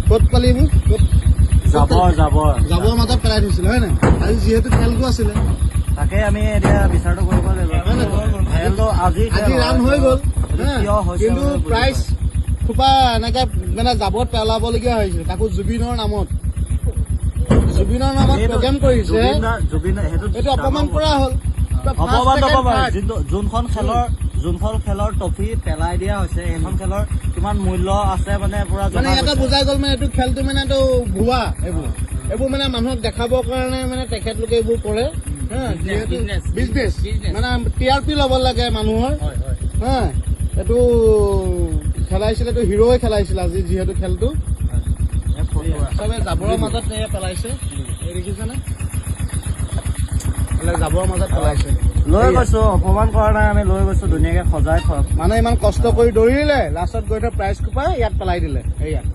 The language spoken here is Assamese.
ক'ত পালি এইবোৰ জাবৰ মাজত পেলাই থৈছিলে হয় নাই আজি যিহেতু খেলটো আছিলে তাকে আমি এতিয়া বিচাৰটো কৰিব লাগিব খেলটো আজি ৰান হৈ গ'ল কিয় কিন্তু প্ৰাইজ খোপা এনেকে মানে জাবৰত পেলাবলগীয়া হৈছিল তাকো জুবিনৰ নামত প্ৰগ্ৰেম কৰিছে এইটো অপমান কৰা হ'ল যোনখন খেলৰ ট্ৰফি পেলাই দিয়া হৈছে সেইখন খেলৰ কিমান মূল্য আছে মানে পুৰা এটা বুজাই গ'ল মানে এইটো খেলটো মানে এইটো ভুৱা এইবোৰ মানে মানুহক দেখাবৰ কাৰণে মানে তেখেতলোকে এইবোৰ কৰে বিজনেছ মানে TRP ল'ব লাগে মানুহৰ এইটো খেলাইছিলে এইটো হিৰোৱে খেলাইছিলে আজি যিহেতু খেলটো চবে জাবৰৰ মাজত পেলাইছে দেখিছেনে জাবৰৰ মাজত পেলাইছে লৈ গৈছো অপমান কৰা নাই আমি লৈ গৈছো ধুনীয়াকে সজাই থক মানে ইমান কষ্ট কৰি দৌৰিলে লাষ্টত গৈ থৈ প্ৰাইজ খোপাই ইয়াত পেলাই দিলে ইয়াত